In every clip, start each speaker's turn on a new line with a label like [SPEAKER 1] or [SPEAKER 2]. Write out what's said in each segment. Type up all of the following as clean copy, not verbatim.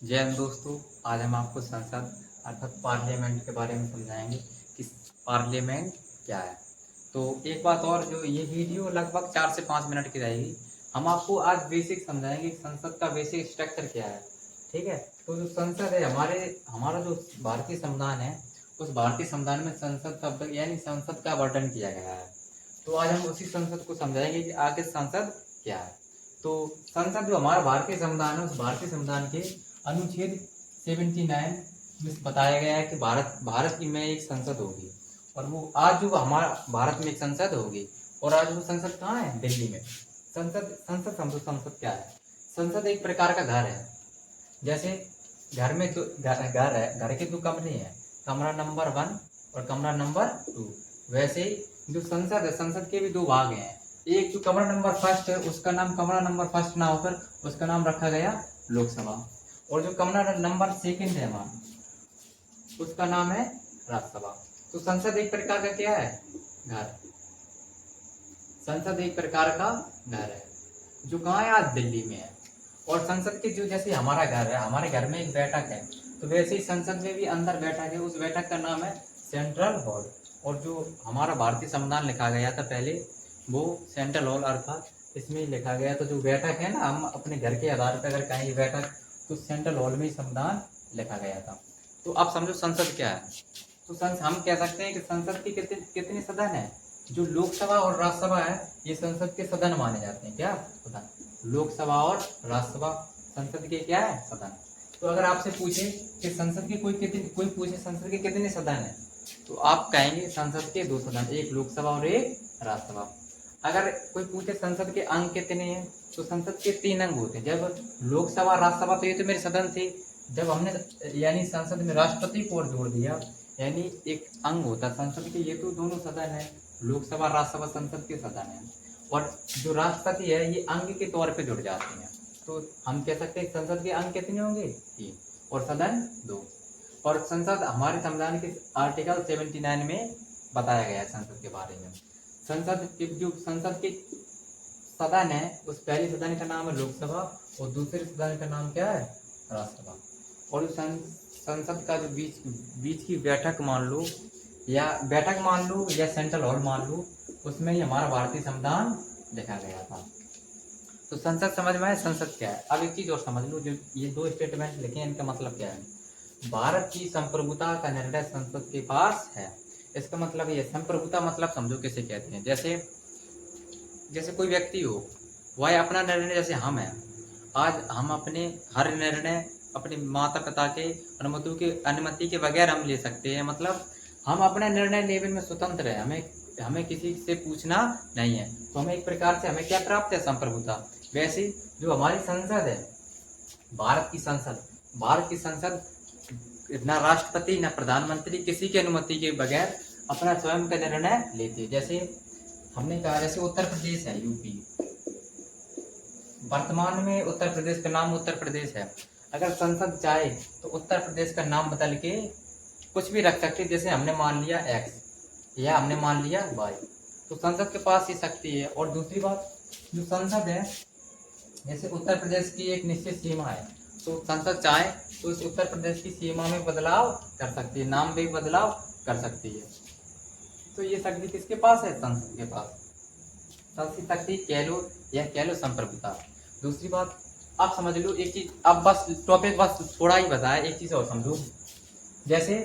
[SPEAKER 1] जय हिंद दोस्तों। आज हम आपको संसद अर्थात पार्लियामेंट के बारे में समझाएंगे कि पार्लियामेंट क्या है। तो एक बात और, जो ये वीडियो लगभग 4 से 5 मिनट की रहेगी। हम आपको आज बेसिक समझाएंगे कि संसद का बेसिक स्ट्रक्चर क्या है। ठीक है। तो जो संसद है हमारा जो भारतीय संविधान है, उस भारतीय संविधान में संसद शब्द यानी संसद का वर्णन किया गया है। तो आज हम उसी संसद को समझाएंगे कि आखिर संसद क्या है। तो संसद जो हमारा भारतीय संविधान है, उस भारतीय संविधान के अनुच्छेद 79 में बताया गया है कि भारत की में एक संसद होगी। और वो आज जो हमारा भारत में एक संसद होगी, और आज वो संसद कहाँ है? दिल्ली में। संसद संसद समझो, संसद क्या है? संसद एक प्रकार का घर है। जैसे घर में दो घर है, घर के दो कमरे हैं, कमरा नंबर 1 और कमरा नंबर 2। वैसे ही जो संसद है, संसद के भी दो भाग हैं। एक जो कमरा नंबर फर्स्ट है, उसका नाम कमरा नंबर फर्स्ट ना होकर उसका नाम रखा गया लोकसभा। और जो कमरा नंबर सेकंड है हमारा, उसका नाम है राज्यसभा। तो संसद एक प्रकार का क्या है? घर। संसद एक प्रकार का घर है जो कहाँ है? आज दिल्ली में है। और संसद के जो जैसे हमारा घर है, हमारे घर में एक बैठक है, तो वैसे ही संसद में भी अंदर बैठक है। उस बैठक का नाम है सेंट्रल हॉल। और जो हमारा भारतीय संविधान लिखा गया था पहले, वो सेंट्रल हॉल अर्थात इसमें ही लिखा गया। तो जो बैठक है ना, हम अपने घर के आधार पर अगर कहें बैठक, तो सेंट्रल हॉल में ही संविधान लिखा गया था। तो आप समझो संसद क्या है। तो हम कह सकते हैं कि संसद के कितने सदन है? जो लोकसभा और राज्यसभा है, ये संसद के सदन माने जाते हैं। क्या सदन? लोकसभा और राज्यसभा संसद के क्या है? सदन। तो अगर आपसे पूछे कि संसद के कोई पूछे संसद के कितने सदन है, तो आप कहेंगे संसद के 2 सदन, एक लोकसभा और एक राज्यसभा। अगर कोई पूछे संसद के अंग कितने हैं, तो संसद के 3 अंग होते हैं। जब लोकसभा राज्यसभा, तो ये तो मेरे सदन थे। जब हमने यानी संसद में राष्ट्रपति को जोड़ दिया, यानी एक अंग होता संसद के, ये तो दोनों सदन है, लोकसभा राज्यसभा संसद के सदन है। और जो राष्ट्रपति है, ये अंग के तौर पे जुड़ जाते हैं। तो हम कह सकते हैं संसद के अंग कितने होंगे? 3 और सदन 2। और संसद हमारे संविधान के आर्टिकल 79 में बताया गया है संसद के बारे में। संसद के सदन है, उस पहले सदन का नाम है लोकसभा और दूसरे सदन का नाम क्या है? राज्यसभा। और संसद का जो बीच की बैठक मान लो या सेंट्रल हॉल मान लो, उसमें ही हमारा भारतीय संविधान लिखा गया था। तो संसद समझ में आया संसद क्या है। अब एक चीज और समझ लो, जो ये 2 स्टेटमेंट लिखे हैं, इनका मतलब क्या है? भारत की संप्रभुता का निर्णय संसद के पास है। इसका मतलब ये संप्रभुता मतलब समझो किसे कहते हैं। जैसे जैसे कोई व्यक्ति हो, वह अपना निर्णय, जैसे हम हैं, आज हम अपने हर निर्णय अपने माता पिता के अनुमति के बगैर हम ले सकते हैं। मतलब हम अपना निर्णय लेने में स्वतंत्र है, हमें किसी से पूछना नहीं है। तो हमें एक प्रकार से हमें क्या प्राप्त है? संप्रभुता। वैसे जो हमारी संसद है, भारत की संसद ना राष्ट्रपति ना प्रधानमंत्री किसी की अनुमति के बगैर अपना स्वयं का निर्णय लेते। जैसे हमने कहा, जैसे उत्तर प्रदेश है, यूपी, वर्तमान में उत्तर प्रदेश का नाम उत्तर प्रदेश है। अगर संसद चाहे तो उत्तर प्रदेश का नाम बदल के कुछ भी रख सकते, जैसे हमने मान लिया एक्स या हमने मान लिया वाई। तो संसद के पास ये शक्ति है। और दूसरी बात, जो संसद है, जैसे उत्तर प्रदेश की एक निश्चित सीमा है, तो संसद चाहे तो इस उत्तर प्रदेश की सीमा में बदलाव कर सकती है, नाम में बदलाव कर सकती है। तो ये शक्ति किसके पास है? संसद के पास। शक्ति कह लो या कह लो संप्रभुता। दूसरी बात आप समझ लो एक चीज, अब बस टॉपिक बस थोड़ा ही बताया, एक चीज और समझो। जैसे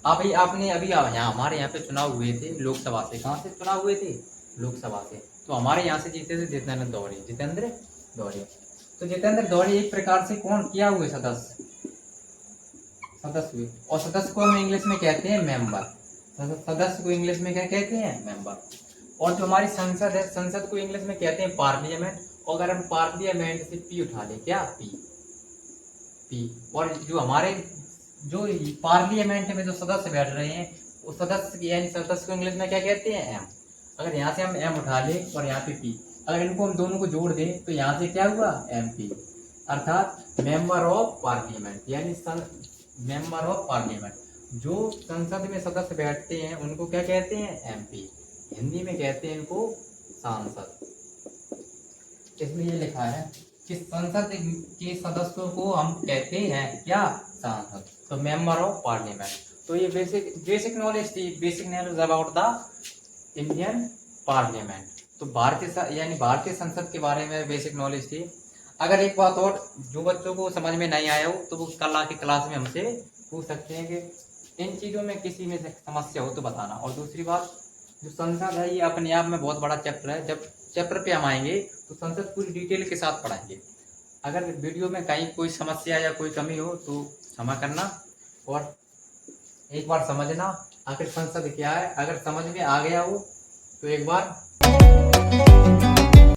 [SPEAKER 1] आपने अभी यहाँ हमारे यहाँ पे चुनाव हुए थे लोकसभा से। कहाँ से चुनाव हुए थे? लोकसभा से। तो हमारे यहाँ से जीते थे जितेंद्र दौड़े। तो जितेंद्र दौड़े एक प्रकार से कौन किया हुए सदस्य हुए। और सदस्य को हम इंग्लिश में कहते हैं मेंबर। सदस्य को इंग्लिश में क्या कहते हैं? मेंबर। और जो हमारी संसद है, संसद को इंग्लिश में कहते हैं पार्लियामेंट। और अगर हम पार्लियामेंट से पी उठा ले, क्या? पी। और जो पार्लियामेंट में जो सदस्य बैठ रहे हैं, उस सदस्य यानी सदस्य को इंग्लिश में क्या कहते हैं? एम। अगर यहाँ से हम एम उठा ले और यहाँ पे पी, अगर इनको हम दोनों को जोड़ दें, तो यहाँ से क्या हुआ? MP, अर्थात मेंबर ऑफ पार्लियामेंट, यानी मेंबर ऑफ पार्लियामेंट। जो संसद में सदस्य बैठते हैं उनको क्या कहते हैं? MP। हिंदी में कहते हैं इनको सांसद। इसमें ये लिखा है कि संसद के सदस्यों को हम कहते हैं क्या, सांसद, तो मेंबर ऑफ पार्लियामेंट। तो ये बेसिक बेसिक नॉलेज थी, basic knowledge about the Indian parliament. तो यानी भारतीय संसद के बारे में बेसिक नॉलेज थी। अगर एक बात और, जो बच्चों को समझ में नहीं आया हो तो वो कल आके क्लास में हमसे पूछ सकते हैं कि इन चीज़ों में किसी में से समस्या हो तो बताना। और दूसरी बात, जो संसद है ये अपने आप में बहुत बड़ा चैप्टर है। जब चैप्टर पे हम आएंगे तो संसद पूरी डिटेल के साथ पढ़ाएंगे। अगर वीडियो में कहीं कोई समस्या या कोई कमी हो तो क्षमा करना, और एक बार समझना आखिर संसद क्या है। अगर समझ में आ गया हो तो एक बार